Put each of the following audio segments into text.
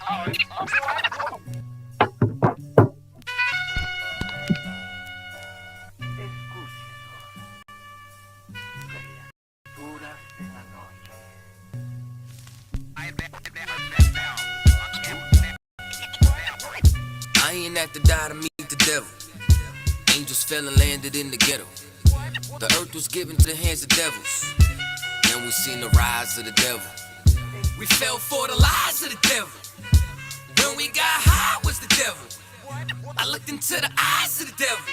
I ain't have to die to meet the devil. Angels fell and landed in the ghetto. The earth was given to the hands of devils. Then we seen the rise of the devil. We fell for the lies of the devil. When we got high was the devil. I looked into the eyes of the devil.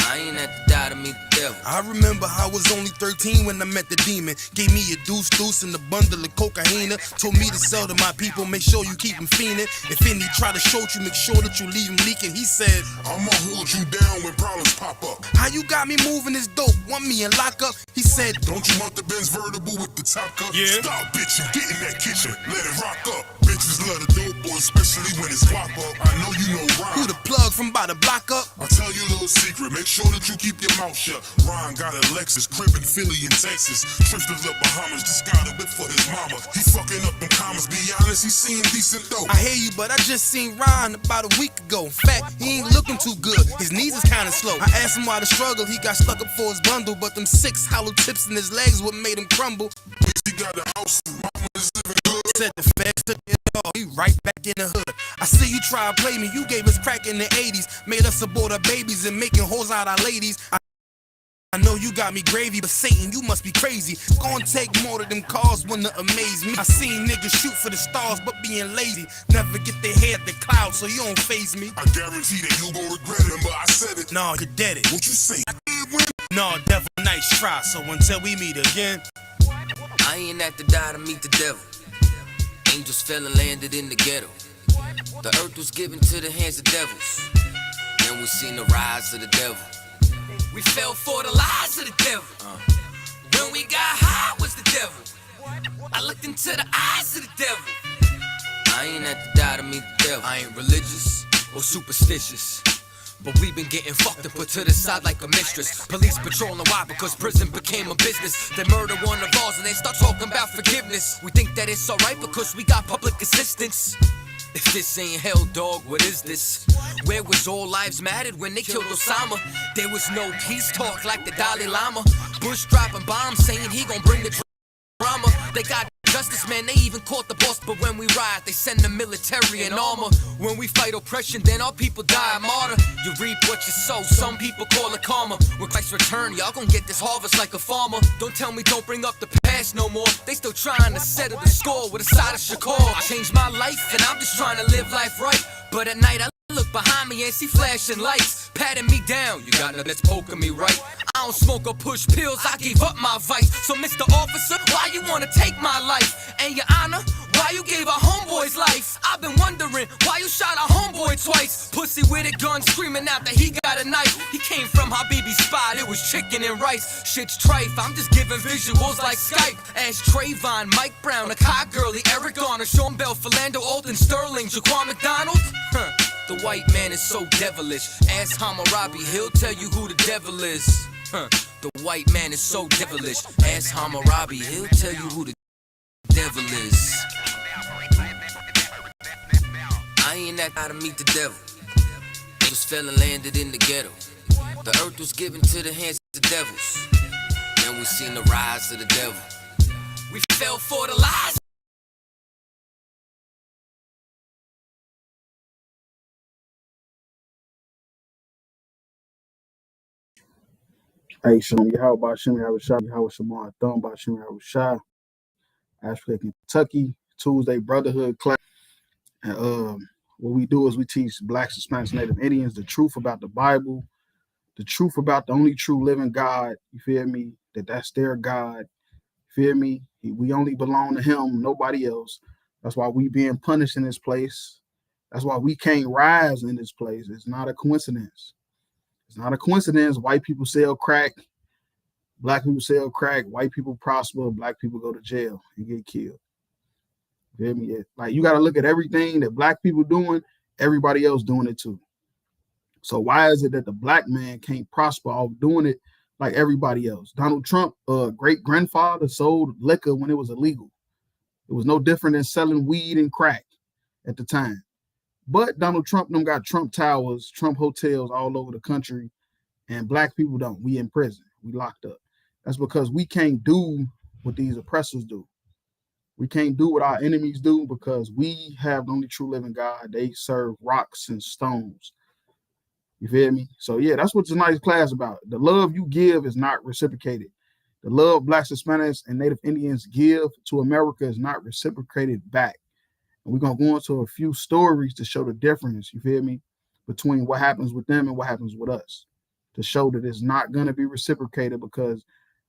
I ain't had to die to meet the devil. I remember I was only 13 when I met the demon. Gave me a deuce and a bundle of cocaine. Told me to sell to my people, make sure you keep them fiending. If any try to shoot you, make sure that you leave them leaking. He said, I'ma hold you down when problems pop up. how you got me moving this dope? Want me in lockup? He said, Don't you want the Benz vertible with the top cut? Yeah. Stop bitching, get in that kitchen, let it rock up. Bitches love the dope boy, especially when it's pop up. I know you know who Ron. the plug from by the block up? I'll tell you a little secret, make sure that you keep your mouth shut. Ron got a Lexus, crib in Philly and Texas. Trips to the Bahamas, just got a whip for his mama. He fucking up them commas, be honest, he seen decent dope. I hear you, but I just seen Ryan about a week ago. In fact, he ain't looking too good. His knees is kinda slow. I asked him why the struggle. He got stuck up for his bundle, but them 6 hollow tips in his legs what made him crumble. He got a house, and mama is living good. Said the feds took it all. He right back in the hood. I see you try to play me. You gave us crack in the 80s. Made us abort our babies and making hoes out our ladies. I know you got me gravy, but Satan, you must be crazy. It's gonna take more than them cars wanna amaze me. I seen niggas shoot for the stars, but being lazy. Never get their head the clouds, so you don't faze me. I guarantee that you gon' regret it, but I said it. Nah, you dead it. What you say? I did win. Nah, devil, nice try. So until we meet again, I ain't had to die to meet the devil. Angels fell and landed in the ghetto. The earth was given to the hands of devils. Then we seen the rise of the devil. We fell for the lies of the devil. When we got high was the devil. I looked into the eyes of the devil. I ain't had to die to meet the devil. I ain't religious or superstitious, but we've been getting fucked and put to the side like a mistress. Police patrolling why? Because prison became a business. They murder one of ours and they start talking about forgiveness. We think that it's alright because we got public assistance. If this ain't hell, dog, what is this? Where was all lives mattered when they killed Osama? There was no peace talk like the Dalai Lama. Bush dropping bombs saying he gon' bring the drama. They got justice, man, they even caught the boss. But when we ride, they send the military and armor. When we fight oppression, then our people die a martyr. You reap what you sow, some people call it karma. When Christ return, y'all gon' get this harvest like a farmer. Don't tell me don't bring up the past no more. They still trying to settle the score with a side of Shakur. I changed my life and I'm just trying to live life right. But at night I look behind me and see flashing lights, patting me down. You got nothing that's poking me right. I don't smoke or push pills, I gave up my vice. So Mr. Officer, why you wanna take my life? And your honor, why you gave our homeboy's life? I've been wondering why you shot our homeboy twice. Pussy with a gun screaming out that he got a knife. He came from Habibi's spot, it was chicken and rice. Shit's trife, I'm just giving visuals like Skype. Ask Trayvon, Mike Brown, Akai Gurley, Eric Garner, Sean Bell, Philando, Alden Sterling, Jaquan McDonald. The white man is so devilish. Ask Hammurabi, he'll tell you who the devil is. The white man is so devilish. Ask Hammurabi, he'll tell you who the devil is. I ain't that guy to meet the devil. Angels fell and landed in the ghetto. The earth was given to the hands of the devils. Then we seen the rise of the devil. We fell for the lies. Hey, Shalom, Yahweh Shem, Yahweh Shah, Yahweh Shemar, Thumb, Shem, Yahweh Shah, Asheville, Kentucky, Tuesday Brotherhood class. And what we do is we teach Blacks, Hispanics, Native Indians the truth about the Bible, the truth about the only true living God. You feel me? That's their God. You feel me? We only belong to Him, nobody else. That's why we being punished in this place. That's why we can't rise in this place. It's not a coincidence. It's not a coincidence. White people sell crack, black people sell crack, white people prosper, black people go to jail and get killed. You feel me? Like, you got to look at everything that black people doing, everybody else doing it too. So why is it that the black man can't prosper off doing it like everybody else? Donald Trump, great-grandfather, sold liquor when it was illegal. It was no different than selling weed and crack. at the time. But Donald Trump them got Trump towers, Trump hotels all over the country, and black people don't. We in prison. We locked up. That's because we can't do what these oppressors do. We can't do what our enemies do because we have the only true living God. They serve rocks and stones. You feel me? So yeah, that's what tonight's class about. The love you give is not reciprocated. The love Blacks, Hispanics, and Native Indians give to America is not reciprocated back. And we're gonna go into a few stories to show the difference, you feel me, between what happens with them and what happens with us. To show that it's not gonna be reciprocated because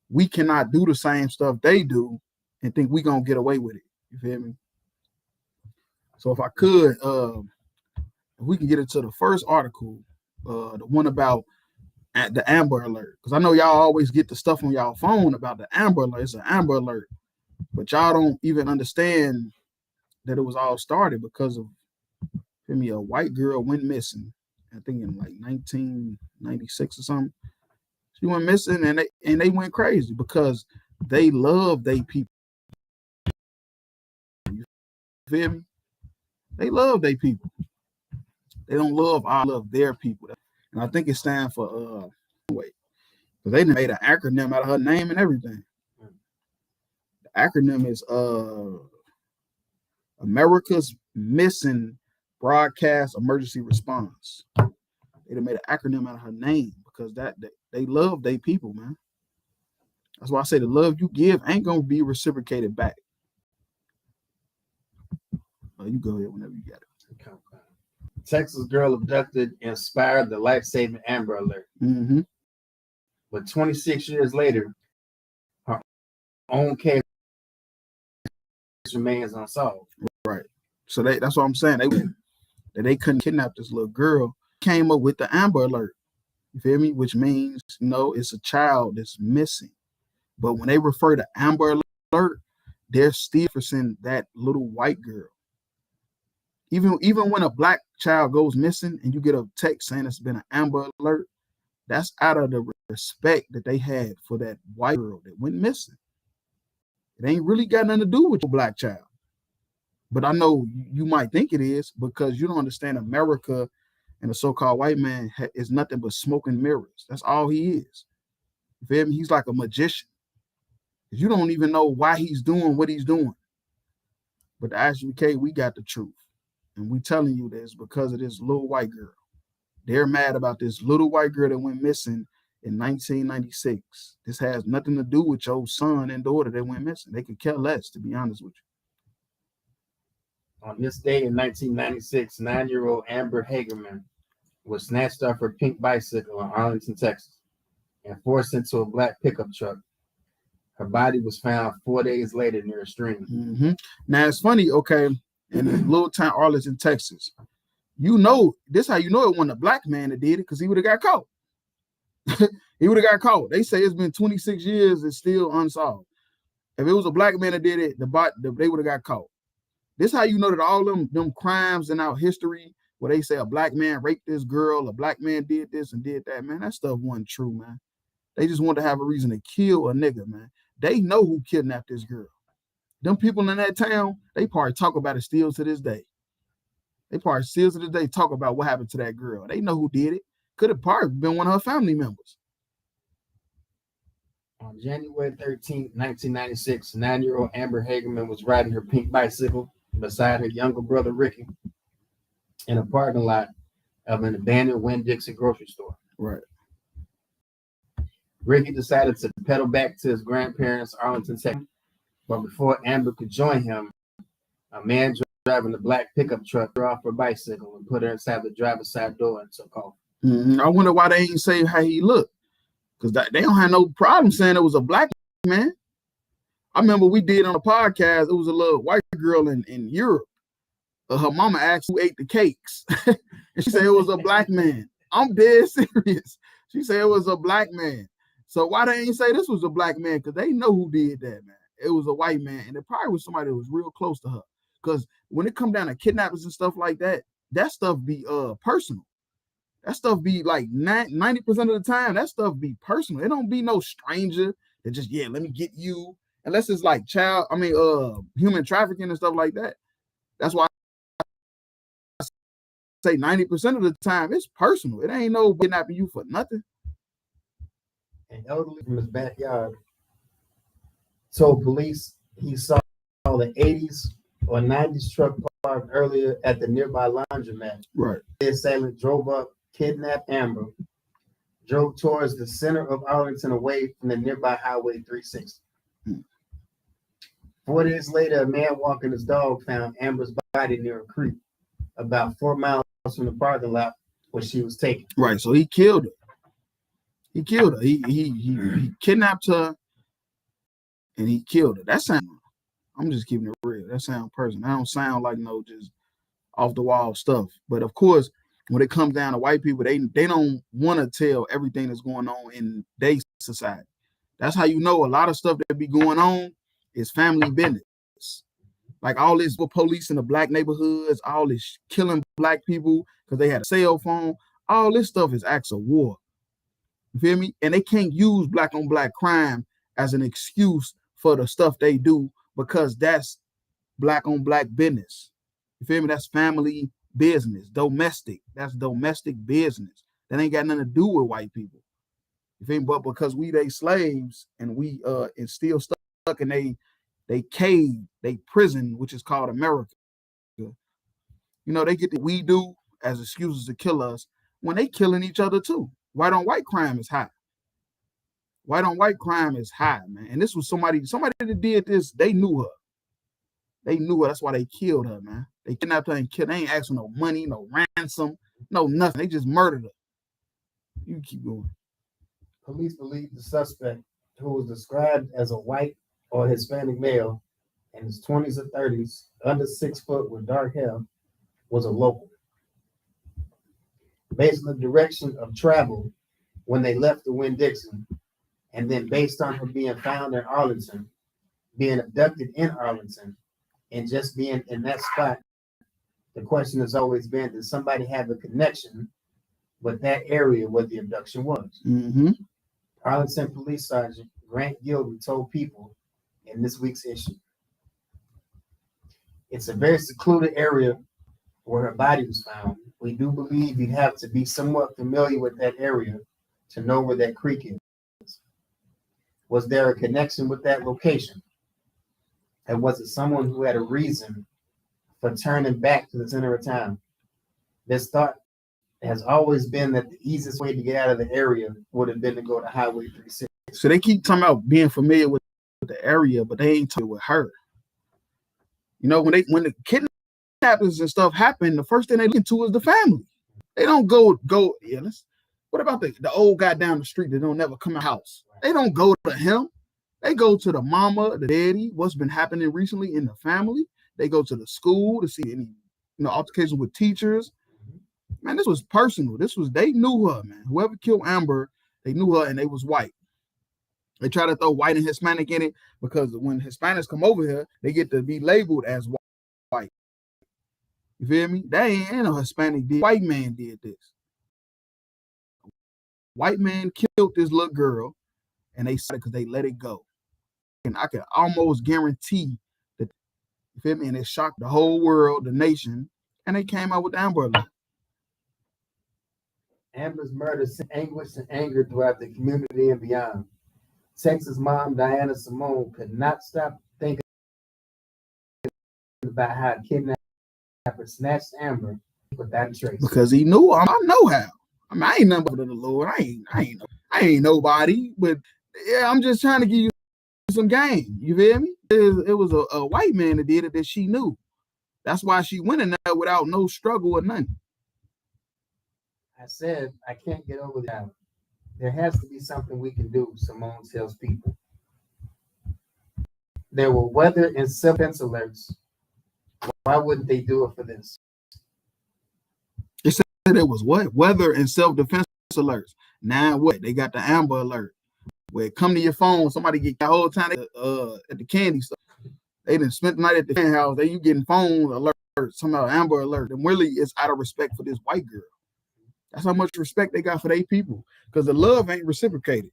we cannot do the same stuff they do and think we're gonna get away with it. You feel me? So if I could, if we can get into the first article, the one about at the Amber Alert, because I know y'all always get the stuff on y'all phone about the Amber Alert. It's an Amber Alert, but y'all don't even understand that it was all started because of me. A white girl went missing, I think in like 1996 or something. She went missing, and they went crazy because they love their people. You feel me? They love their people. They don't love their people. And I think it stands for wait, because they made an acronym out of her name and everything. The acronym is America's Missing Broadcast Emergency Response. They made an acronym out of her name because they love their people, man. That's why I say the love you give ain't gonna be reciprocated back. You go ahead whenever you got it. Okay. Texas girl abducted inspired the life-saving Amber Alert. Mm-hmm. But 26 years later, her own case remains unsolved. Right. So that's what I'm saying. They couldn't kidnap this little girl. Came up with the Amber Alert. You feel me? Which means, it's a child that's missing. But when they refer to Amber Alert, they're still referencing that little white girl. Even when a black child goes missing and you get a text saying it's been an Amber Alert, that's out of the respect that they had for that white girl that went missing. It ain't really got nothing to do with your black child. But I know you might think it is because you don't understand America and the so-called white man is nothing but smoke and mirrors. That's all he is. You feel me? He's like a magician. You don't even know why he's doing what he's doing. But the ISUPK, we got the truth. And we telling you this because of this little white girl. They're mad about this little white girl that went missing in 1996. This has nothing to do with your son and daughter that went missing. They could care less, to be honest with you. On this day in 1996, 9-year-old Amber Hagerman was snatched off her pink bicycle in Arlington, Texas, and forced into a black pickup truck. Her body was found 4 days later near a stream. Mm-hmm. Now, it's funny, okay, in the little town Arlington, Texas, this how you know it wasn't a black man that did it because he would have got caught. He would have got caught. They say it's been 26 years, it's still unsolved. If it was a black man that did it, they would have got caught. This how you know that all them crimes in our history where they say a black man raped this girl, a black man did this and did that, man, that stuff wasn't true, man. They just want to have a reason to kill a nigga, man. They know who kidnapped this girl. Them people in that town, they probably talk about it still to this day. They probably still to this day talk about what happened to that girl. They know who did it. Could have probably been one of her family members. On January 13, 1996, 9-year-old Amber Hagerman was riding her pink bicycle beside her younger brother Ricky in a parking lot of an abandoned Winn-Dixie grocery store. Right. Ricky decided to pedal back to his grandparents' Arlington, Texas. But before Amber could join him, a man driving a black pickup truck threw off her bicycle and put her inside the driver's side door and took off. Mm-hmm. I wonder why they ain't say how he looked. Because they don't have no problem saying it was a black man. I remember we did on a podcast, it was a little white girl in Europe. Her mama asked who ate the cakes. And she said it was a black man. I'm dead serious. She said it was a black man. So why they ain't say this was a black man? Because they know who did that, man. It was a white man. And it probably was somebody that was real close to her. Because when it come down to kidnappings and stuff like that, that stuff be personal. That stuff be like 90% of the time, that stuff be personal. It don't be no stranger that just, let me get you. Unless it's like human trafficking and stuff like that. That's why say 90% of the time it's personal. It ain't no kidnapping you for nothing. An elderly from his backyard told police he saw the 80s or 90s truck parked earlier at the nearby laundromat. Right. The assailant drove up, kidnapped Amber, drove towards the center of Arlington away from the nearby Highway 360. 4 days later, a man walking his dog found Amber's body near a creek about 4 miles from the parking lot where she was taken. Right. So he killed her. He killed her. He kidnapped her and he killed her. That sound, I'm just keeping it real. That sound personal. That don't sound like no just off the wall stuff. But of course, when it comes down to white people, they don't want to tell everything that's going on in their society. That's how you know a lot of stuff that be going on is family business. Like all this police in the black neighborhoods, all this killing black people because they had a cell phone. All this stuff is acts of war. You feel me? And they can't use black on black crime as an excuse for the stuff they do because that's black on black business. You feel me? That's family business, domestic. That's domestic business. That ain't got nothing to do with white people. You feel me? But because we they slaves and we and still stuck in they cave, they prison, which is called America. You know, they get the we do as excuses to kill us when they killing each other too. White on white crime is high. White on white crime is high, man. And this was somebody that did this, they knew her. They knew her. That's why they killed her, man. They kidnapped her and killed her. They ain't asking no money, no ransom, no nothing. They just murdered her. You keep going. Police believe the suspect, who was described as a white or Hispanic male in his 20s or 30s, under 6 foot with dark hair, was a local. Based on the direction of travel when they left the Winn-Dixie, and then based on her being found in Arlington, being abducted in Arlington, and just being in that spot, the question has always been, did somebody have a connection with that area where the abduction was? Mm-hmm. Arlington Police Sergeant Grant Gilby told People in this week's issue, it's a very secluded area where her body was found. We do believe you'd have to be somewhat familiar with that area to know where that creek is. Was there a connection with that location? And was it someone who had a reason for turning back to the center of town? This thought has always been that the easiest way to get out of the area would have been to go to Highway 360. So they keep talking about being familiar with the area, but they ain't talking with her. You know, when the kidnappings and stuff happen, the first thing they look into is the family. They don't go. Yeah, what about the old guy down the street that don't never come in the house? They don't go to him. They go to the mama, the daddy, what's been happening recently in the family. They go to the school to see any, altercations with teachers. Man, this was personal. They knew her, man. Whoever killed Amber, they knew her and they was white. They try to throw white and Hispanic in it because when Hispanics come over here, they get to be labeled as white. You feel me? That ain't no Hispanic did. White man did this. White man killed this little girl and they said it because they let it go. And I can almost guarantee that, you feel me? And it shocked the whole world, the nation, and they came out with Amber Alert. Amber's murder sent anguish and anger throughout the community and beyond. Texas mom Diana Simone could not stop thinking about how a kidnapper snatched Amber without a trace. Because he knew her. I know how. I mean, I ain't nothing but the Lord. I ain't nobody. But yeah, I'm just trying to give you some game. You feel me? It was a white man that did it that she knew. That's why she went in there without no struggle or nothing. I said, I can't get over that. There has to be something we can do, Simone tells People. There were weather and self-defense alerts. Why wouldn't they do it for this? They said there was what? Weather and self-defense alerts. Now what? They got the Amber Alert. Where it come to your phone, somebody get the whole time at the candy store. They done spent the night at the house. Then you getting phone alerts, somehow Amber Alert. And really it's out of respect for this white girl. That's how much respect they got for their people. Because the love ain't reciprocated.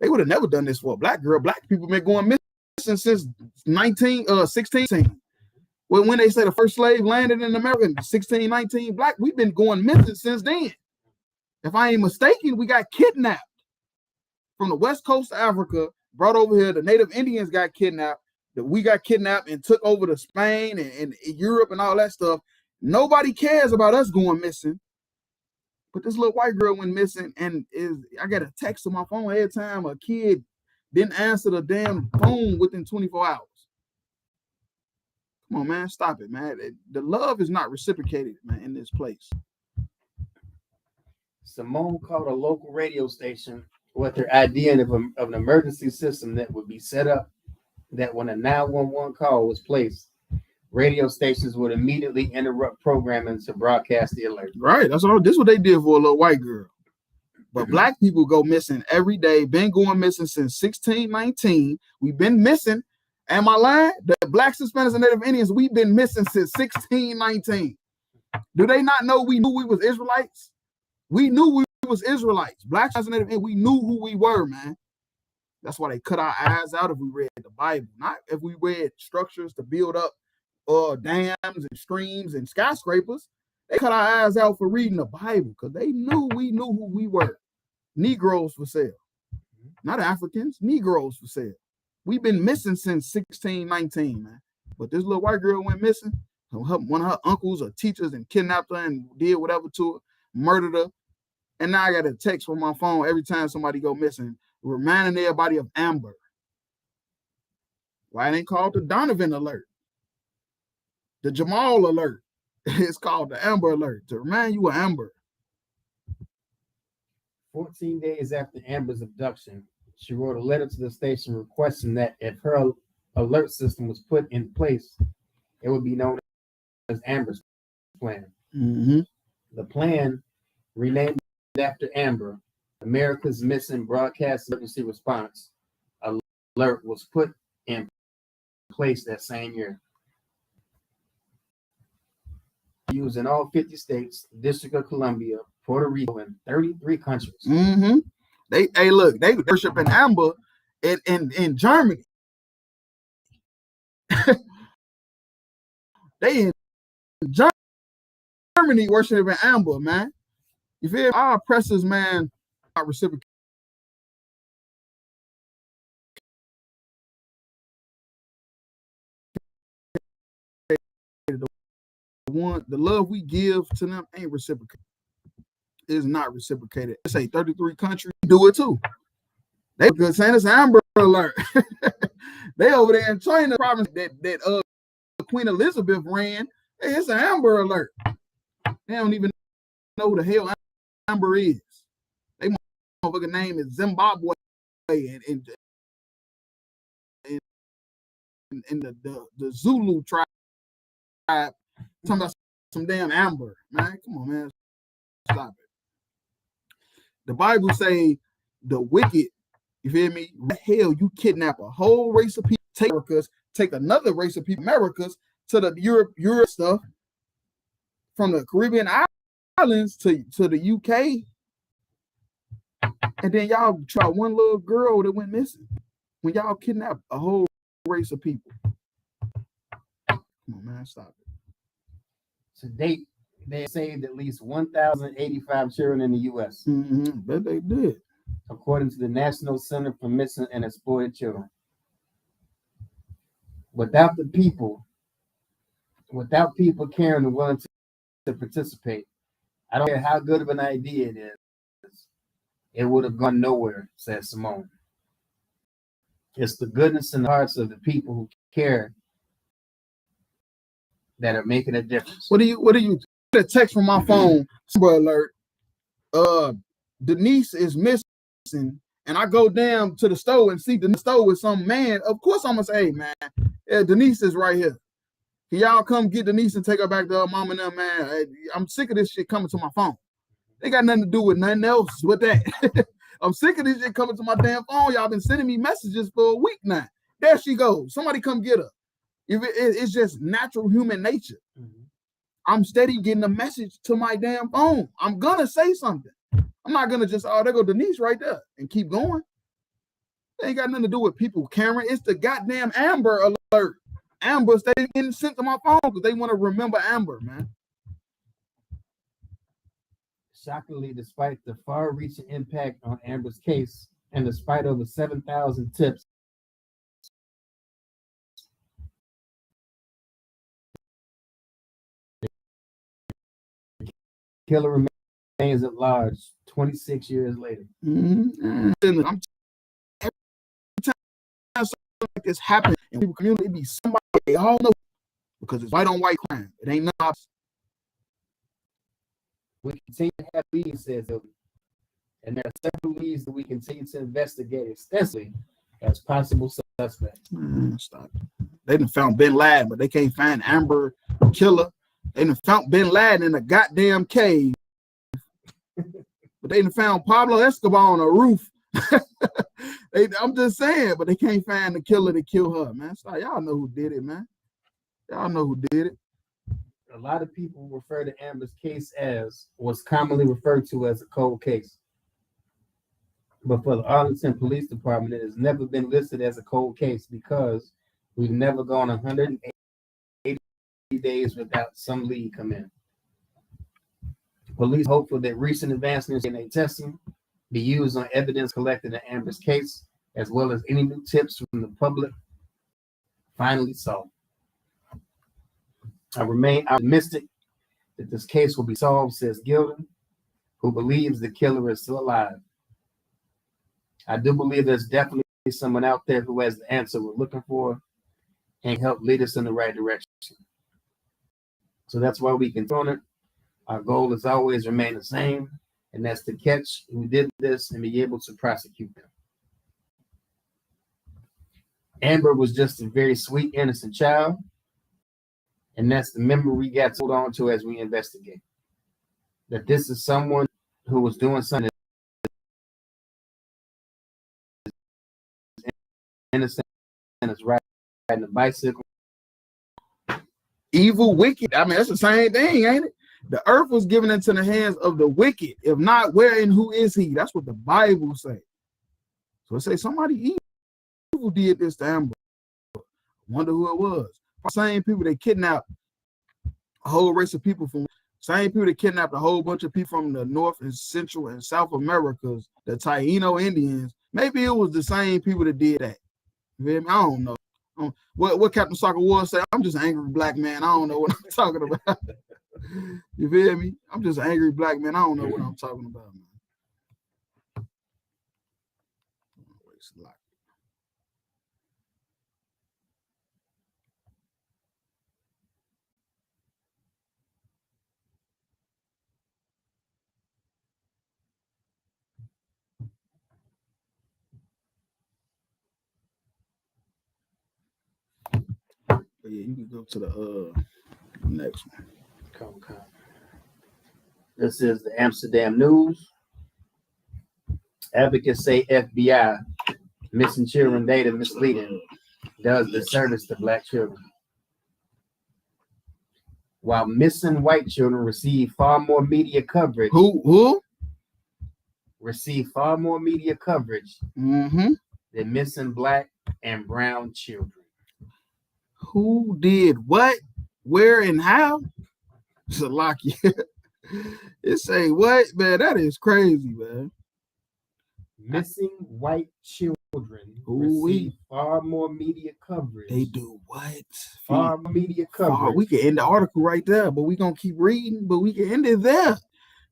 They would have never done this for a black girl. Black people been going missing since 16. When they say the first slave landed in America in 1619, black, we've been going missing since then. If I ain't mistaken, we got kidnapped from the west coast of Africa, brought over here. The native Indians got kidnapped. We got kidnapped and took over to Spain and Europe and all that stuff. Nobody cares about us going missing. But this little white girl went missing, and I got a text on my phone every time a kid didn't answer the damn phone within 24 hours. Come on, man, stop it, man. The love is not reciprocated, man, in this place. Simone called a local radio station with her idea of an emergency system that would be set up that when a 911 call was placed, radio stations would immediately interrupt programming to broadcast the alert. Right. This is what they did for a little white girl. But black people go missing every day. Been going missing since 1619. We've been missing. Am I lying? The blacks, Hispanics, and Native Indians, we've been missing since 1619. Do they not know we knew we was Israelites? We knew we was Israelites. Blacks and Native Indians, we knew who we were, man. That's why they cut our eyes out if we read the Bible, not if we read structures to build up dams and streams and skyscrapers. They cut our eyes out for reading the Bible because they knew we knew who we were. Negroes for sale. Not Africans, Negroes for sale. We've been missing since 1619, man. But this little white girl went missing. One of her uncles or teachers and kidnapped her and did whatever to her, murdered her. And now I got a text from my phone every time somebody go missing, reminding everybody of Amber. Why it ain't called the Donovan alert? The Jamal alert. It's called the Amber alert to remind you of Amber. 14 days after Amber's abduction, she wrote a letter to the station requesting that if her alert system was put in place, it would be known as Amber's plan. Mm-hmm. The plan, renamed after Amber, America's Missing Broadcast Emergency Response Alert, was put in place that same year. Used in all 50 states, District of Columbia, Puerto Rico, and 33 countries. Mm-hmm. They worship in Amber in Germany. They in Germany worshiping Amber, man. You feel our oppressors, man, are reciprocated. The love we give to them ain't reciprocated. It's not reciprocated. They say 33 countries do it too. They good saying it's Amber alert. They over there in China province that Queen Elizabeth ran. Hey, it's an Amber alert. They don't even know who the hell Amber is. They motherfucking name is Zimbabwe and the Zulu tribe talking about some damn Amber. Man, come on, man. Stop it. The Bible say the wicked, you feel me? Hell, you kidnap a whole race of people, take another race of people, Americas, to the Europe stuff, from the Caribbean islands to the UK. And then y'all try one little girl that went missing. When y'all kidnap a whole race of people. Come on, man, stop it. To date, they saved at least 1,085 children in the U.S. Mm-hmm. Bet they did. According to the National Center for Missing and Exploited Children. Without people caring and willing to participate, I don't care how good of an idea it is, it would have gone nowhere, said Simone. It's the goodness in the hearts of the people who care that are making a difference. What do you get a text from my phone, Amber alert, Denise is missing, and I go down to the store and see the store with some man. Of course I'm gonna say, hey man, yeah, Denise is right here. Can y'all come get Denise and take her back to her mom and them, man? I'm sick of this shit coming to my phone. They got nothing to do with nothing else with that. I'm sick of this shit coming to my damn phone. Y'all been sending me messages for a week now. There she goes. Somebody come get her. It's just natural human nature. Mm-hmm. I'm steady getting a message to my damn phone. I'm gonna say something. I'm not gonna just, there go Denise right there and keep going. They ain't got nothing to do with people caring. It's the goddamn Amber alert. Amber stay getting sent to my phone because they want to remember Amber, man. Shockingly, despite the far-reaching impact on Amber's case, and despite over 7,000 tips, killer remains at large 26 years later. Mm-hmm. Every time something like this happens in the community, it be somebody they all know because it's white on white crime. It ain't nothing. We continue to have leads, says Hilton, and there are several leads that we continue to investigate extensively as possible suspects. Stop. They done found Bin Laden, but they can't find Amber killer. They done found Bin Laden in a goddamn cave. But they done found Pablo Escobar on a roof. I'm just saying, but they can't find the killer to kill her, man. Stop. Y'all know who did it, man. Y'all know who did it. A lot of people refer to Amber's case as what's commonly referred to as a cold case. But for the Arlington Police Department, it has never been listed as a cold case because we've never gone 180 days without some lead come in. Police hopeful that recent advancements in DNA testing be used on evidence collected in Amber's case, as well as any new tips from the public finally solved. I remain optimistic that this case will be solved, says Gilden, who believes the killer is still alive. I do believe there's definitely someone out there who has the answer we're looking for and help lead us in the right direction. So that's why we can on it. Our goal has always remained the same, and that's to catch who did this and be able to prosecute them. Amber was just a very sweet, innocent child, and that's the memory we got to hold on to as we investigate. That this is someone who was doing something innocent and is riding a bicycle. Evil, wicked. I mean, that's the same thing, ain't it? The earth was given into the hands of the wicked. If not, where and who is he? That's what the Bible say. So it say somebody evil did this to Amber. Wonder who it was. Same people that kidnapped a whole race of people from, same people that kidnapped a whole bunch of people from the North and Central and South Americas, the Taino Indians. Maybe it was the same people that did that. You feel me? I don't know. What Captain Soccer Ward say? I'm just an angry black man. I don't know what I'm talking about. You feel me? I'm just an angry black man. I don't know what I'm talking about, man. But yeah, you can go to the next one. Come. This is the Amsterdam News. Advocates say FBI missing children data misleading does disservice to black children. While missing white children receive far more media coverage. Who? Receive far more media coverage than missing black and brown children. Who did what, where, and how? It's a lock. It say what, man? That is crazy, man. Missing white children receive far more media coverage. They do what? Far more media coverage. We can end the article right there, but we gonna keep reading. But we can end it there.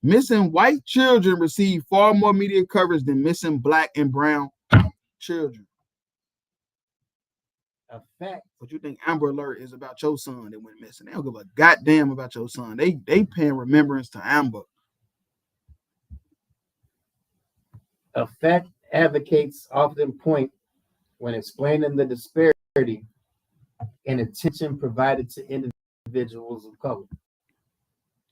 Missing white children receive far more media coverage than missing black and brown children. A fact. But you think Amber Alert is about your son that went missing? They don't give a goddamn about your son. They paying remembrance to Amber. A fact advocates often point when explaining the disparity in attention provided to individuals of color.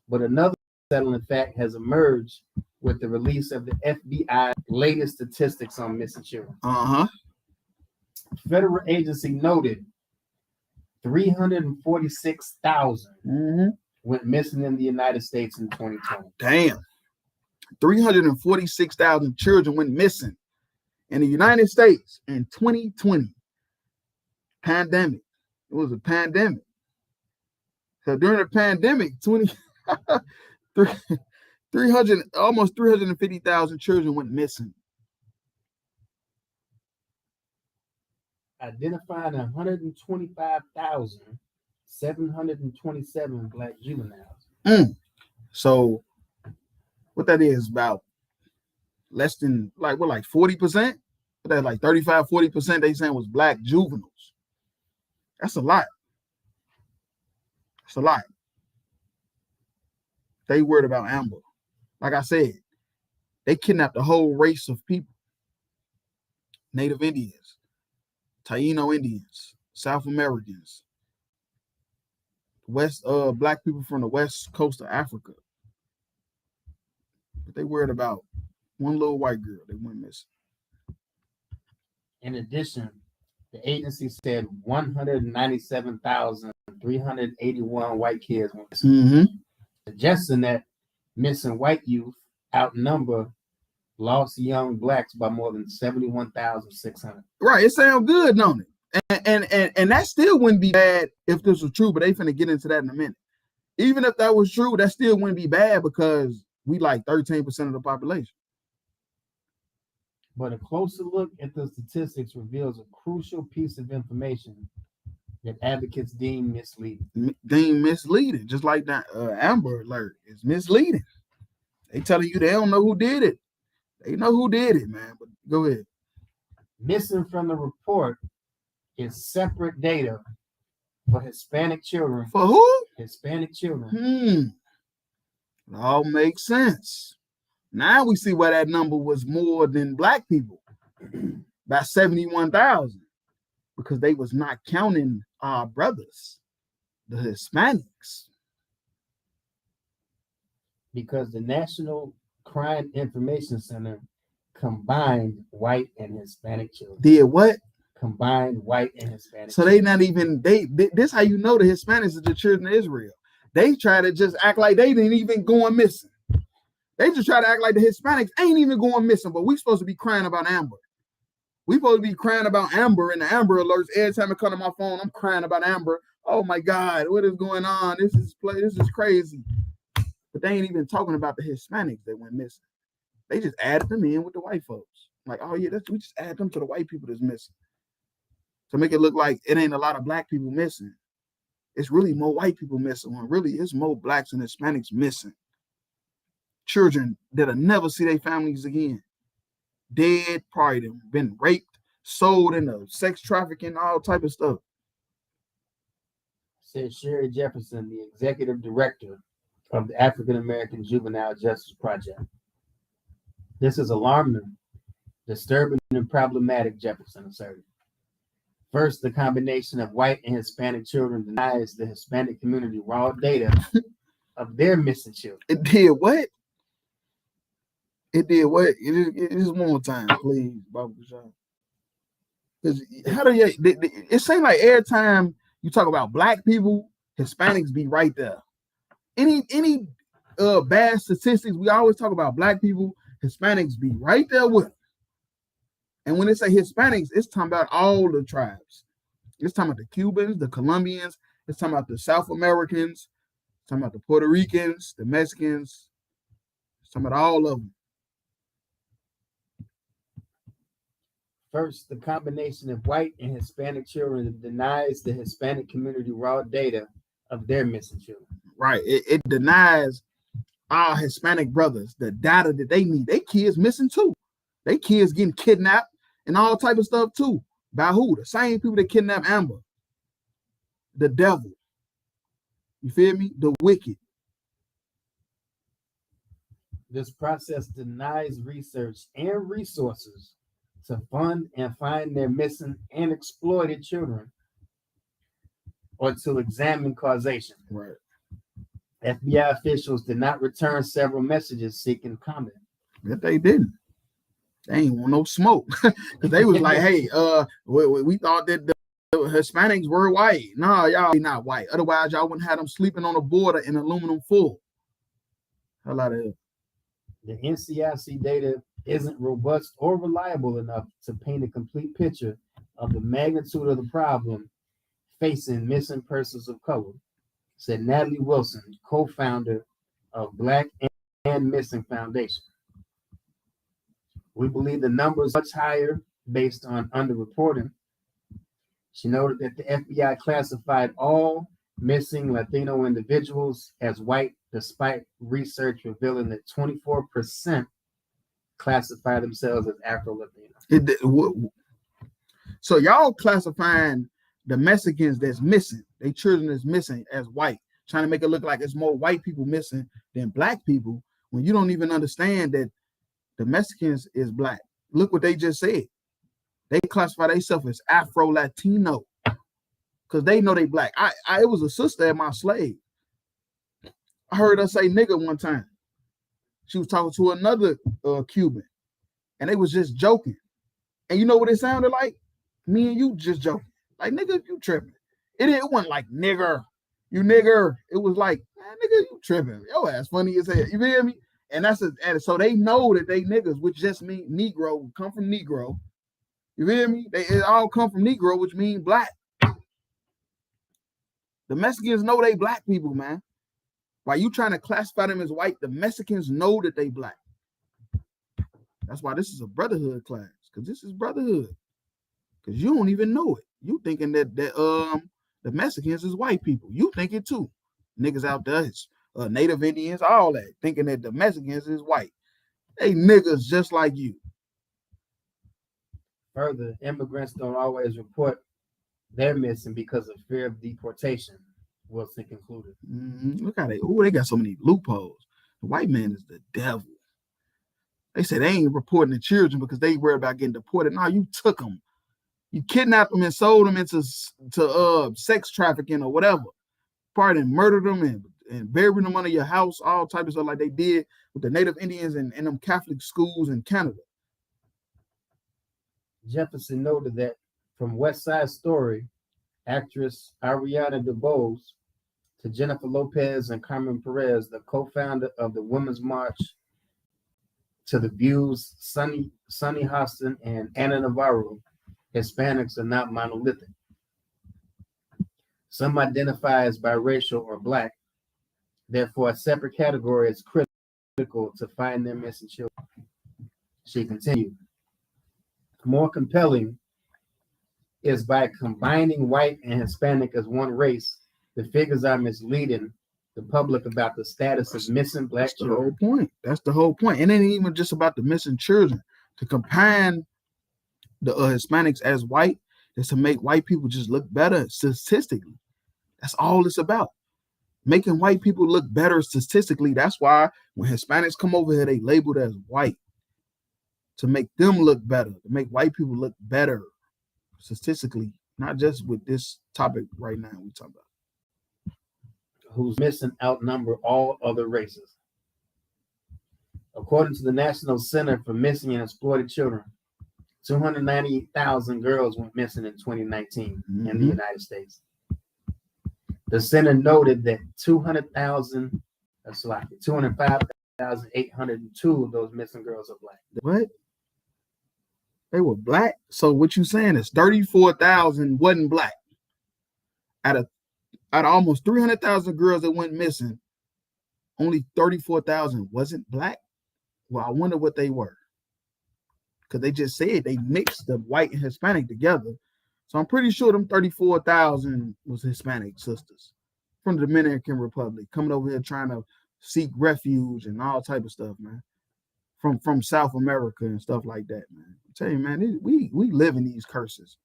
But another settling fact has emerged with the release of the FBI latest statistics on missing children. Federal agency noted 346,000 went missing in the United States in 2020. Damn. 346,000 children went missing in the United States in 2020. Pandemic. It was a pandemic. So during the pandemic, 300, almost 350,000 children went missing. Identifying 125,727 black juveniles. So what that is about less than like 40%? That like 35, 40% they saying was black juveniles. That's a lot. That's a lot. They worried about Amber. Like I said, they kidnapped a whole race of people. Native Indians, Taino Indians, South Americans, black people from the west coast of Africa. But they worried about one little white girl they went missing. In addition, the agency said 197,381 white kids were missing, suggesting that missing white youth outnumber lost young blacks by more than 71,600. Right, it sounds good, don't it? And that still wouldn't be bad if this was true, but they finna get into that in a minute. Even if that was true, that still wouldn't be bad because we like 13% of the population. But a closer look at the statistics reveals a crucial piece of information that advocates deem misleading. Just like that Amber Alert is misleading. They telling you they don't know who did it. They know who did it, man. But go ahead. Missing from the report is separate data for Hispanic children. For who? Hispanic children. It all makes sense. Now we see why that number was more than black people by 71,000 because they was not counting our brothers, the Hispanics. Because the National Crime Information Center combined white and Hispanic children. Did what? Combined white and Hispanic. So they not even this how you know the Hispanics are the children of Israel. They try to just act like they didn't even go missing. They just try to act like the Hispanics ain't even going missing, but we supposed to be crying about Amber. We supposed to be crying about Amber and the Amber alerts. Every time I come to my phone, I'm crying about Amber. Oh my God, what is going on? This is crazy. But they ain't even talking about the Hispanics that went missing. They just added them in with the white folks. Like, oh yeah, we just add them to the white people that's missing. To make it look like it ain't a lot of black people missing. It's really more white people missing. When really it's more blacks and Hispanics missing. Children that'll never see their families again. Dead, probably been raped, sold into sex trafficking, all type of stuff. Said Sherry Jefferson, the executive director of the African American Juvenile Justice Project. This is alarming, disturbing, and problematic, Jefferson asserted. First, the combination of white and Hispanic children denies the Hispanic community raw data of their missing children. It did what? It did what? It is one more time, please, Baba Bashar. Because how do you? It seems like every time you talk about black people, Hispanics be right there. Any bad statistics, we always talk about black people, Hispanics be right there with them. And when they say Hispanics, it's talking about all the tribes. It's talking about the Cubans, the Colombians. It's talking about the South Americans. It's talking about the Puerto Ricans, the Mexicans. It's talking about all of them. First, the combination of white and Hispanic children denies the Hispanic community raw data of their missing children. Right. It denies our Hispanic brothers the data that they need. They kids missing too. They kids getting kidnapped and all type of stuff too. By who? The same people that kidnapped Amber. The devil. You feel me? The wicked. This process denies research and resources to fund and find their missing and exploited children or to examine causation. Right. FBI officials did not return several messages seeking comment. But they didn't. They ain't want no smoke. Because they was like, hey, we thought that the Hispanics were white. No, y'all not white. Otherwise, y'all wouldn't have them sleeping on the border in aluminum foil. Hell out of here. The NCIC data isn't robust or reliable enough to paint a complete picture of the magnitude of the problem facing missing persons of color, said Natalie Wilson, co-founder of Black and Missing Foundation. We believe the number is much higher based on underreporting. She noted that the FBI classified all missing Latino individuals as white, despite research revealing that 24% classify themselves as Afro-Latino. So y'all classifying the Mexicans that's missing, they children that's missing as white, trying to make it look like it's more white people missing than black people, when you don't even understand that the Mexicans is black. Look what they just said. They classify themselves as Afro-Latino because they know they black. It was a sister at my slave. I heard her say nigga one time. She was talking to another Cuban, and they was just joking. And you know what it sounded like? Me and you just joking. Like, nigga, you tripping. It wasn't like nigger, you nigger. It was like, man, nigga, you tripping. Your ass funny as hell. You feel me? And so they know that they niggas, which just mean Negro, come from Negro. You feel me? It all come from Negro, which means black. The Mexicans know they black people, man. Why you trying to classify them as white? The Mexicans know that they black. That's why this is a brotherhood class, because this is brotherhood. Because you don't even know it. You thinking that the Mexicans is white people. You think it too. Niggas out there, it's, Native Indians, all that, thinking that the Mexicans is white. They niggas just like you. Further, immigrants don't always report they're missing because of fear of deportation, Wilson concluded. Look how they got so many loopholes. The white man is the devil. They say they ain't reporting the children because they worried about getting deported. No, you took them. You kidnapped them and sold them into sex trafficking or whatever. Probably murdered them and buried them under your house, all types of stuff like they did with the Native Indians and them Catholic schools in Canada. Jefferson noted that from West Side Story, actress Ariana DeBose, to Jennifer Lopez and Carmen Perez, the co-founder of the Women's March, to the View's Sunny Hostin and Anna Navarro, Hispanics are not monolithic. Some identify as biracial or black. Therefore, a separate category is critical to find their missing children. She continued. More compelling is by combining white and Hispanic as one race, the figures are misleading the public about the status of missing black children. That's the whole point. And it ain't even just about the missing children. To combine the Hispanics as white is to make white people just look better statistically. That's all it's about. Making white people look better statistically. That's why when Hispanics come over here, they labeled as white. To make them look better, to make white people look better statistically, not just with this topic right now we're talking about. Who's missing outnumber all other races. According to the National Center for Missing and Exploited Children, 298,000 girls went missing in 2019 in the United States. The center noted that 205,802 of those missing girls are black. What? They were black? So what you saying is 34,000 wasn't black. Out of almost 300,000 girls that went missing, only 34,000 wasn't black? Well, I wonder what they were. Because they just said they mixed the white and Hispanic together. So I'm pretty sure them 34,000 was Hispanic sisters from the Dominican Republic coming over here trying to seek refuge and all type of stuff, man. From South America and stuff like that, man. I tell you, man, we live in these curses.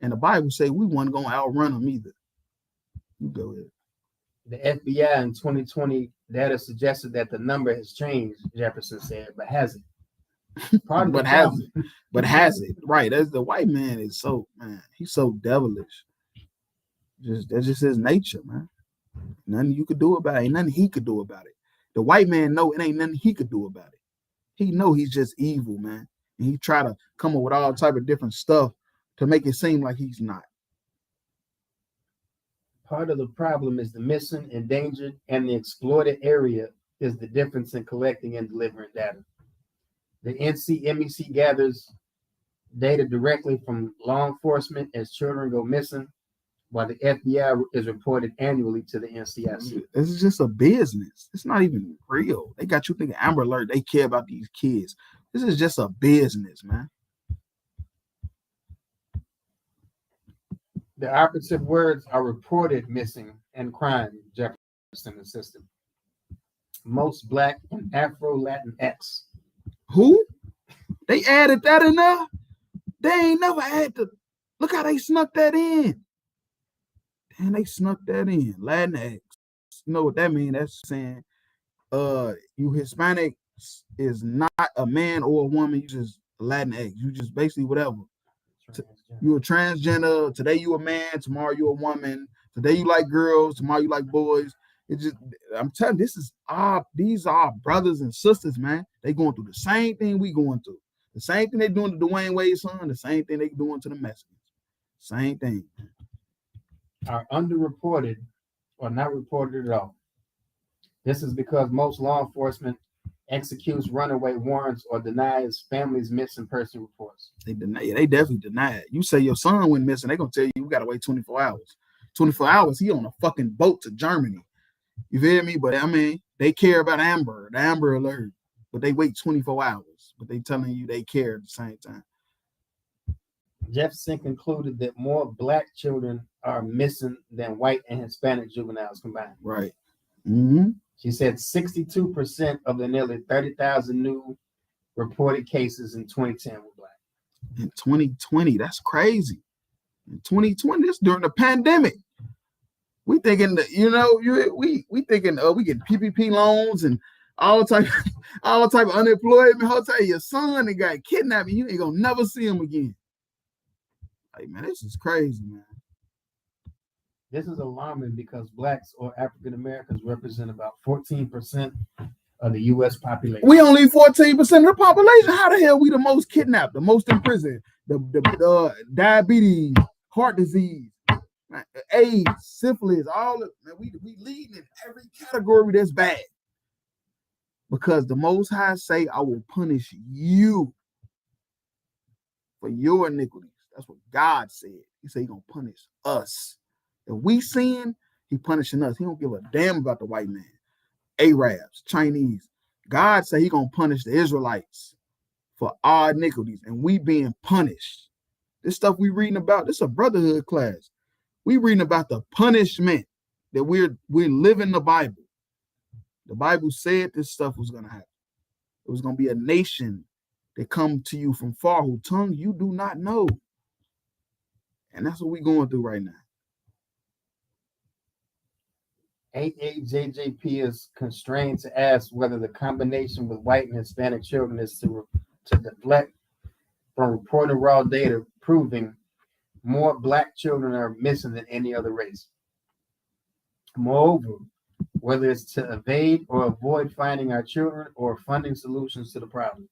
And the Bible say we weren't going to outrun them either. You go ahead. The FBI in 2020 data suggested that the number has changed, Jefferson said, but has it? But has it? Right. That's the white man is so, man, he's so devilish. That's just his nature, man. Nothing you could do about it. Ain't nothing he could do about it. The white man know it ain't nothing he could do about it. He know he's just evil, man. And he try to come up with all type of different stuff to make it seem like he's not. Part of the problem is the missing, endangered, and the exploited area is the difference in collecting and delivering data. The NCMEC gathers data directly from law enforcement as children go missing, while the FBI is reported annually to the NCIC. This is just a business. It's not even real. They got you thinking Amber Alert, they care about these kids. This is just a business, man. The operative words are reported missing and crime, Jefferson insisted. Most Black and Afro-Latinx. Who? They added that in there? They ain't never had to. Look how they snuck that in. And they snuck that in. Latinx. You know what that means? That's saying you Hispanic is not a man or a woman, you just Latinx. You just basically whatever. You a transgender, today you a man, tomorrow you a woman, today you like girls, tomorrow you like boys. It's just, I'm telling you, these are our brothers and sisters, man. They going through the same thing we going through. The same thing they doing to Dwayne Wade's son, the same thing they doing to the Mexicans. Same thing. Are underreported or not reported at all. This is because most law enforcement executes runaway warrants or denies families' missing person reports. They definitely deny it. You say your son went missing, they're gonna tell you gotta wait 24 hours. 24 hours, he on a fucking boat to Germany. You feel me? But I mean, they care about the Amber Alert, but they wait 24 hours. But they telling you they care at the same time. Jefferson concluded that more Black children are missing than white and Hispanic juveniles combined. Right. Mm-hmm. She said 62% of the nearly 30,000 new reported cases in 2010 were Black. In 2020, that's crazy. In 2020, this during the pandemic. We thinking that, we thinking we get PPP loans and all type of unemployment. I'll tell you, your son that got kidnapped, and you ain't gonna never see him again. Like, man, this is crazy, man. This is alarming because Blacks or African Americans represent about 14% of the U.S. population. We only 14% of the population. How the hell we the most kidnapped, the most in prison, the diabetes, heart disease, AIDS, syphilis, all of man, we leading in every category that's bad. Because the Most High say, I will punish you for your iniquities. That's what God said. He said he's gonna punish us. If we sin, he punishing us. He don't give a damn about the white man, Arabs, Chinese. God said he gonna punish the Israelites for our iniquities, and we being punished. This stuff we reading about, this is a brotherhood class. We reading about the punishment that we're living the Bible. The Bible said this stuff was gonna happen. It was gonna be a nation that come to you from far, whose tongue you do not know. And that's what we're going through right now. AAJJP is constrained to ask whether the combination with white and Hispanic children is to deflect from reporting raw data proving more Black children are missing than any other race. Moreover, whether it's to evade or avoid finding our children or funding solutions to the problem.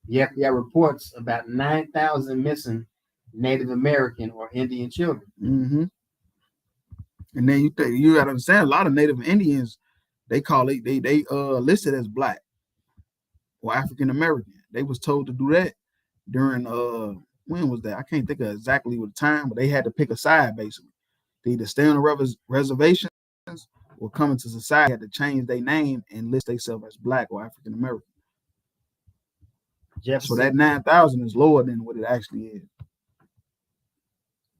The FBI reports about 9,000 missing Native American or Indian children. Mm-hmm. And then you gotta understand, a lot of Native Indians, they listed as Black or African American. They was told to do that during when was that? I can't think of exactly what time, but they had to pick a side basically. They either stay on the reservations or come into society, had to change their name and list themselves as Black or African American. So that 9,000 is lower than what it actually is.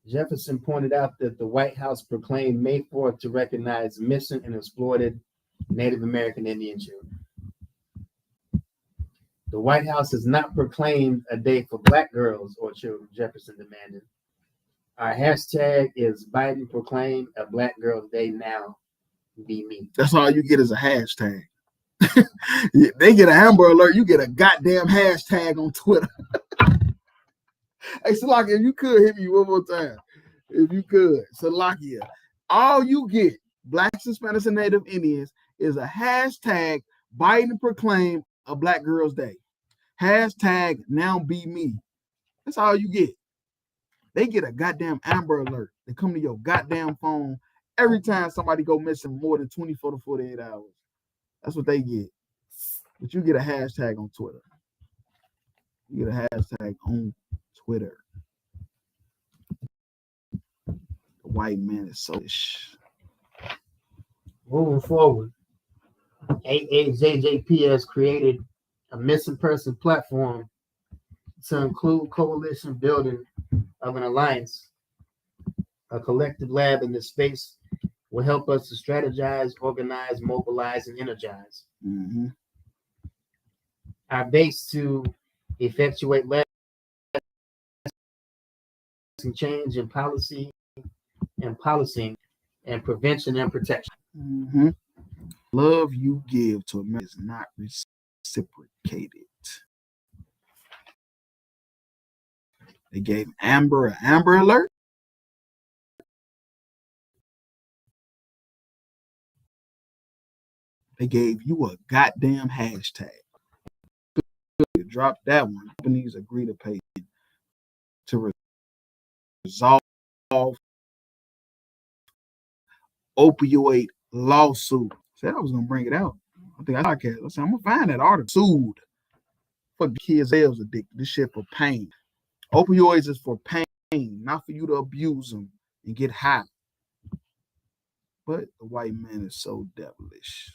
Jefferson pointed out that the White House proclaimed May 4th to recognize missing and exploited Native American Indian children. The White House has not proclaimed a day for Black girls or children, Jefferson demanded. Our hashtag is Biden proclaim a Black Girls Day now, be me. That's all you get is a hashtag. They get an Amber Alert, you get a goddamn hashtag on Twitter. Hey, Salakia, if you could hit me one more time. If you could, Salakia. All you get, Blacks, Hispanics, and Native Indians, is a hashtag Biden proclaim a Black Girls Day. Hashtag now be me. That's all you get. They get a goddamn Amber Alert. They come to your goddamn phone every time somebody go missing more than 24 to 48 hours. That's what they get. But you get a hashtag on Twitter. You get a hashtag on Twitter. The The white man is so. Moving forward, AAJJP has created a missing person platform to include coalition building of an alliance. A collective lab in this space will help us to strategize, organize, mobilize, and energize. Mm-hmm. Our base to effectuate lasting change in policy and policing and prevention and protection. Mm-hmm. Love you give to America is not reciprocated. They gave Amber an Amber Alert. They gave you a goddamn hashtag. Drop that one. Companies agree to pay to resolve opioid lawsuit. Said I was gonna bring it out. I think I said I'm gonna find that article. Sued for kids' sales addicted. This shit for pain. Opioids is for pain, not for you to abuse them and get high. But the white man is so devilish.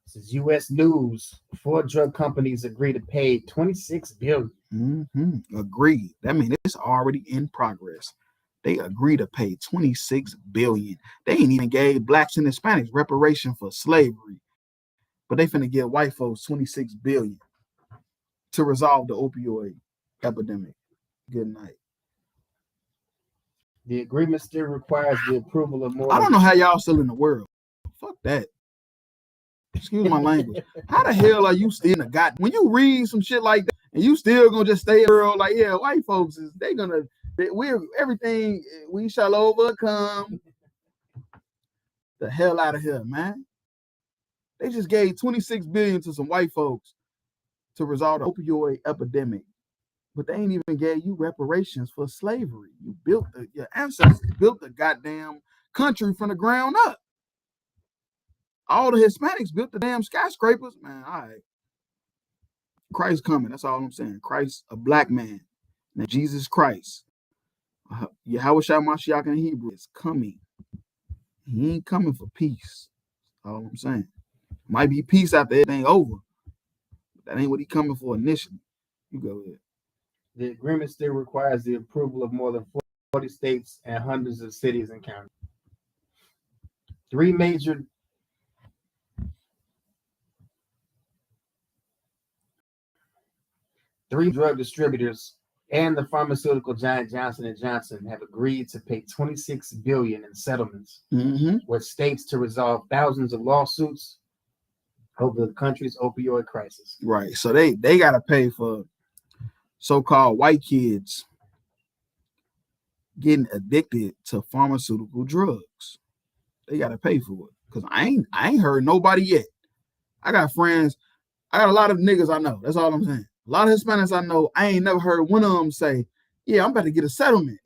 This is U.S. News. 4 drug companies agree to pay $26 billion. Mm-hmm. Agreed. That means it's already in progress. They agree to pay $26 billion. They ain't even gave blacks and Hispanics reparation for slavery, but they finna give white folks $26 billion to resolve the opioid epidemic. Good night. The agreement still requires the approval of more. I don't know how y'all still in the world. Fuck that. Excuse my language. How the hell are you still in the god? When you read some shit like that, and you still gonna just stay in the world like, yeah, white folks is we're everything we shall overcome. The hell out of here, man. They just gave $26 billion to some white folks to resolve the opioid epidemic, but they ain't even gave you reparations for slavery. Your ancestors built the goddamn country from the ground up. All the Hispanics built the damn skyscrapers, man. All right. Christ coming. That's all I'm saying. Christ, a black man. Now, Jesus Christ. Yahweh Shai Mashiach in Hebrew is coming. He ain't coming for peace. That's all I'm saying. Might be peace after everything over. But that ain't what he coming for initially. You go ahead. The agreement still requires the approval of more than 40 states and hundreds of cities and counties. Three drug distributors and the pharmaceutical giant Johnson & Johnson have agreed to pay $26 billion in settlements with states to resolve thousands of lawsuits over the country's opioid crisis. Right. So they got to pay for so-called white kids getting addicted to pharmaceutical drugs. They got to pay for it. Because I ain't heard nobody yet. I got friends. I got a lot of niggas I know. That's all I'm saying. A lot of Hispanics I know, I ain't never heard one of them say, yeah, I'm about to get a settlement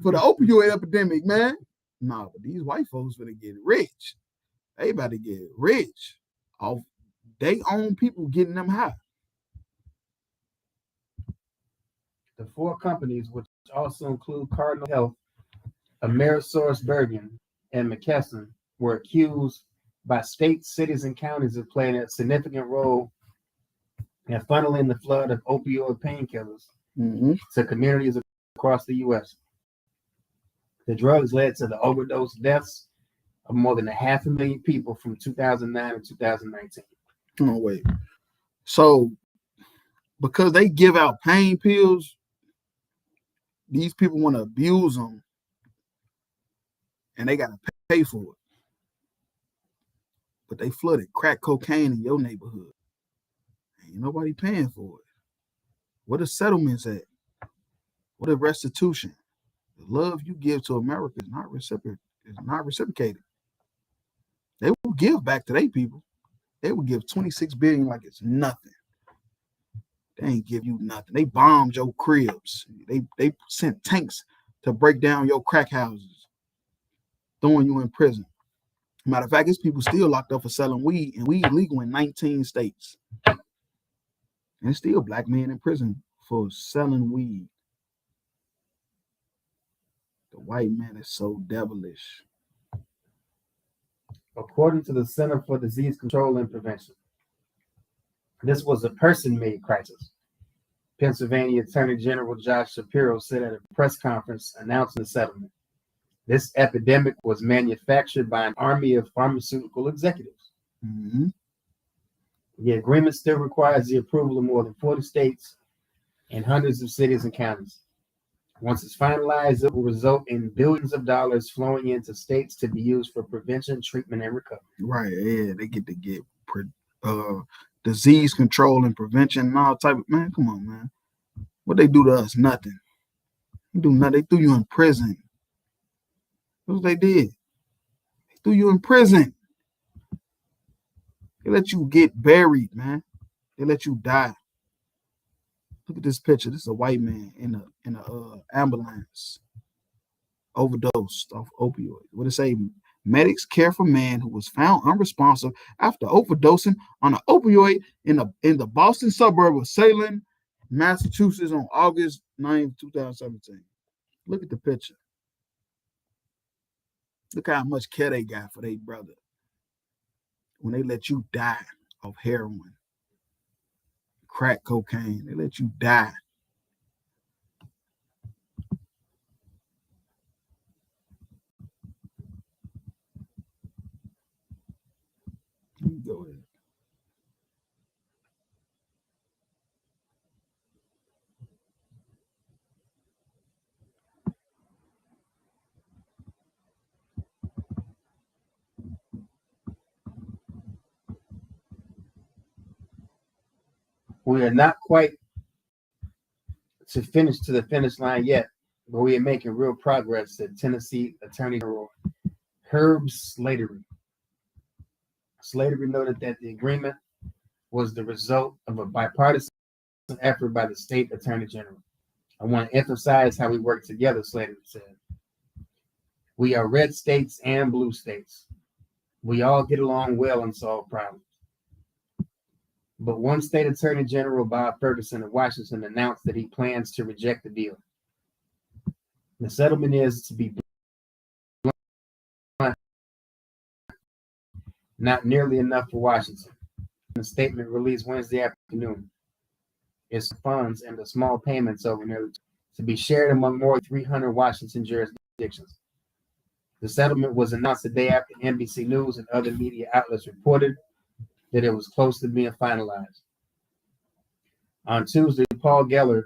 for the opioid epidemic, man. Nah, but these white folks gonna get rich. They about to get rich off they own people getting them high. The 4 companies, which also include Cardinal Health, AmerisourceBergen, and McKesson, were accused by states, cities, and counties of playing a significant role in funneling the flood of opioid painkillers to communities across the U.S. The drugs led to the overdose deaths of more than 500,000 people from 2009 to 2019. Oh, wait. So, because they give out pain pills, these people want to abuse them, and they got to pay for it. But they flooded crack cocaine in your neighborhood. Ain't nobody paying for it. What are settlements at? What a restitution? The love you give to America is not reciprocated. They will give back to their people. They will give $26 billion like it's nothing. They ain't give you nothing. They bombed your cribs. They sent tanks to break down your crack houses, throwing you in prison. Matter of fact, there's people still locked up for selling weed, and weed legal in 19 states. And still black men in prison for selling weed. The white man is so devilish. According to the Center for Disease Control and Prevention, this was a person-made crisis. Pennsylvania Attorney General Josh Shapiro said at a press conference announcing the settlement. This epidemic was manufactured by an army of pharmaceutical executives. Mm-hmm. The agreement still requires the approval of more than 40 states and hundreds of cities and counties. Once it's finalized, it will result in billions of dollars flowing into states to be used for prevention, treatment, and recovery. Right, yeah, they get to get disease control and prevention and all type of, man, come on, man. What they do to us? Nothing. They do nothing. They threw you in prison. That's what they did. They threw you in prison. They let you get buried, man. They let you die. Look at this picture. This is a white man in a ambulance, overdosed off opioids. What it say? Medics care for man who was found unresponsive after overdosing on an opioid in the Boston suburb of Salem, Massachusetts on August 9th, 2017. Look at the picture. Look how much care they got for their brother when they let you die of heroin, crack cocaine. They let you die. Go ahead. We are not quite to the finish line yet, but we are making real progress, said Tennessee Attorney General Herb Slattery. Slattery noted that the agreement was the result of a bipartisan effort by the state attorney general. I want to emphasize how we work together, Slattery said. We are red states and blue states. We all get along well and solve problems. But one state attorney general, Bob Ferguson of Washington, announced that he plans to reject the deal. The settlement is, to be blunt, not nearly enough for Washington. In a statement released Wednesday afternoon, its funds and the small payments over nearly to be shared among more than 300 Washington jurisdictions. The settlement was announced the day after NBC News and other media outlets reported that it was close to being finalized. On Tuesday, Paul Geller,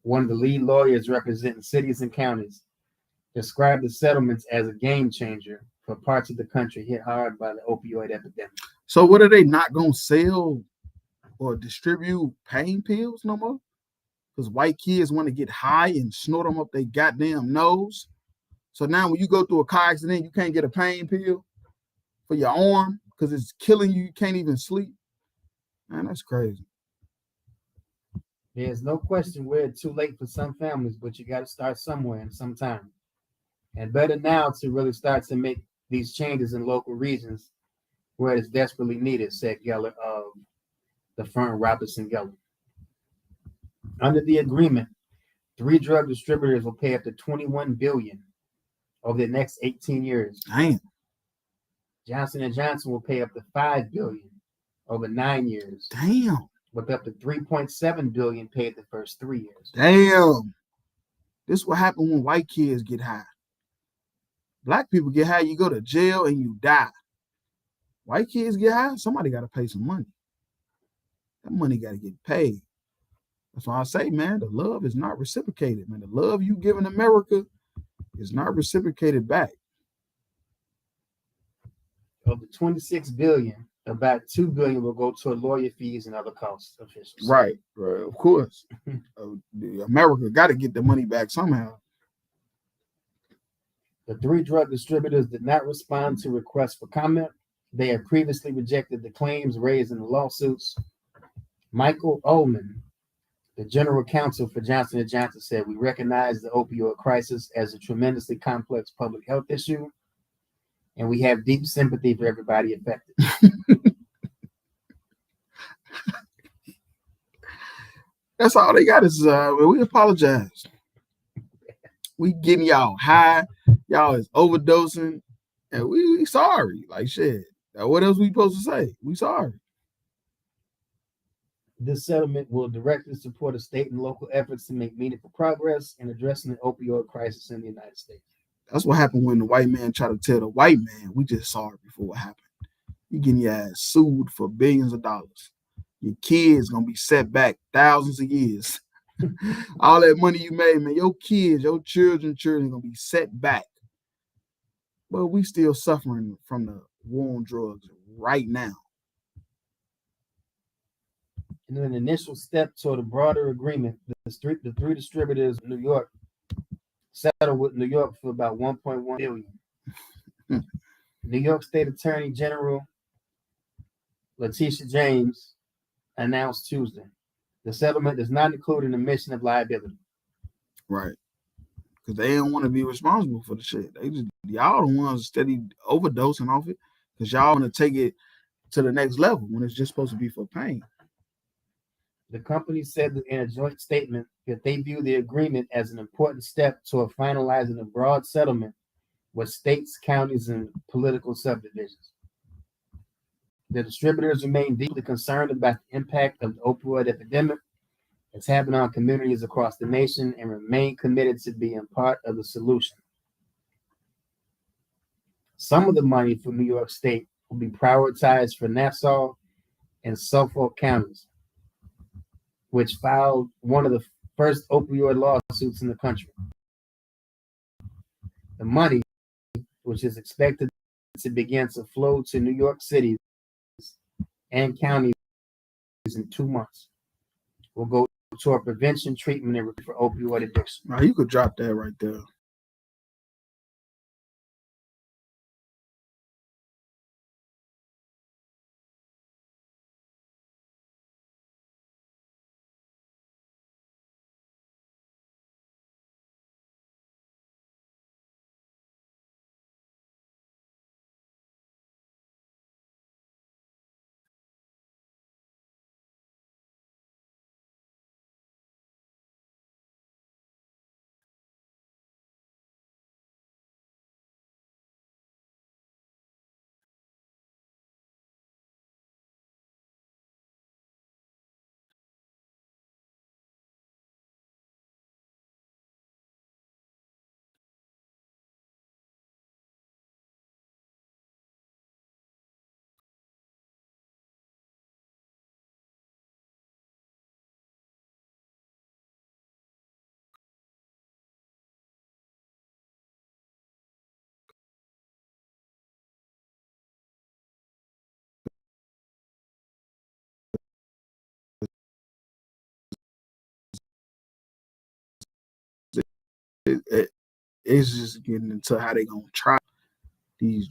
one of the lead lawyers representing cities and counties, described the settlements as a game changer for parts of the country hit hard by the opioid epidemic. So what, are they not going to sell or distribute pain pills no more? Because white kids want to get high and snort them up their goddamn nose. So now when you go through a car accident, you can't get a pain pill for your arm because it's killing you. You can't even sleep. Man, that's crazy. There's no question we're too late for some families, but you got to start somewhere and sometime. And better now to really start to make these changes in local regions where it's desperately needed, said Geller of the firm Robinson Geller. Under the agreement, 3 drug distributors will pay up to $21 billion over the next 18 years. Damn. Johnson & Johnson will pay up to $5 billion over 9 years. Damn. With up to $3.7 billion paid the first 3 years. Damn. This is what happens when white kids get high. Black people get high, you go to jail and you die. White kids get high, somebody got to pay some money. That money got to get paid. That's why I say, man, the love is not reciprocated, man. The love you give in America is not reciprocated back. Of the $26 billion, about $2 billion will go toward lawyer fees and other costs. Officials. Right, of course. America got to get the money back somehow. The 3 drug distributors did not respond to requests for comment. They had previously rejected the claims raised in the lawsuits. Michael Ullman, the general counsel for Johnson & Johnson, said, "We recognize the opioid crisis as a tremendously complex public health issue, and we have deep sympathy for everybody affected." That's all they got is we apologize. We getting y'all high. Y'all is overdosing. And we sorry. Like shit. What else we supposed to say? We sorry. This settlement will directly support the state and local efforts to make meaningful progress in addressing the opioid crisis in the United States. That's what happened when the white man tried to tell the white man, we just sorry before what happened. You getting your ass sued for billions of dollars. Your kids gonna be set back thousands of years. All that money you made, man, your kids, your children gonna be set back. But we still suffering from the war on drugs right now. In an initial step toward a broader agreement, the three distributors in New York settled with New York for about 1.1 billion. New York State Attorney General Letitia James announced Tuesday. The settlement does not include an admission of liability. Right. Because they don't want to be responsible for the shit. Y'all the ones steady overdosing off it because y'all want to take it to the next level when it's just supposed to be for pain. The company said in a joint statement that they view the agreement as an important step toward finalizing a broad settlement with states, counties, and political subdivisions. The distributors remain deeply concerned about the impact of the opioid epidemic it's having on communities across the nation and remain committed to being part of the solution. Some of the money from New York State will be prioritized for Nassau and Suffolk counties, which filed one of the first opioid lawsuits in the country. The money, which is expected to begin to flow to New York City and counties in 2 months, will go toward prevention, treatment, and for opioid addiction. Now you could drop that right there. It's just getting into how they gonna try these.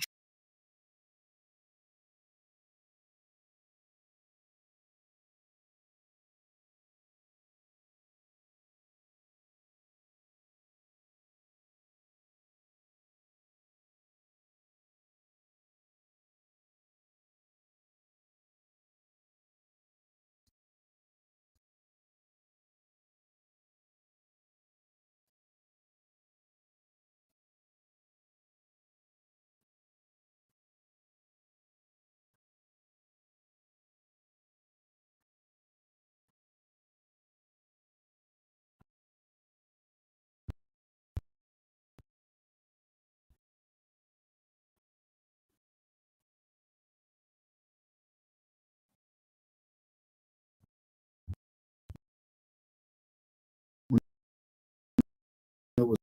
It was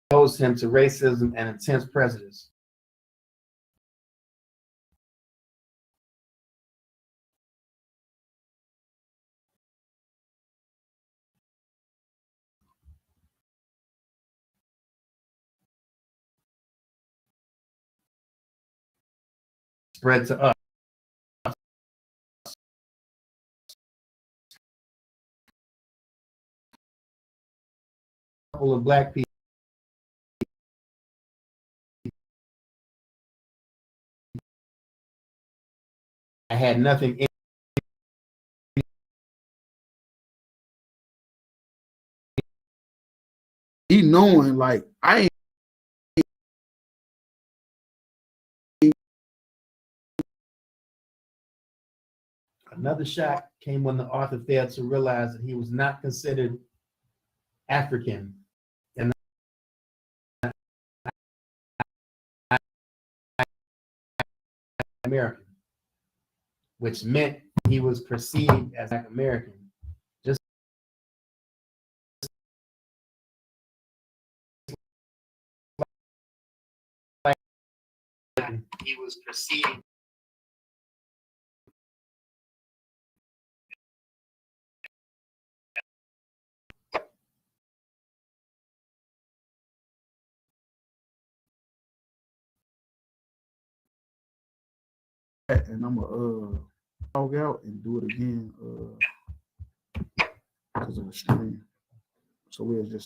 Exposed him to racism and intense prejudice. spread to us. A couple of black people I had nothing in he knowing like I ain't another shot came when the author failed to realize that he was not considered African and American, which meant he was perceived as Black American. Just like he was perceived and I'm gonna log out and do it again because of the stream. So we'll just start.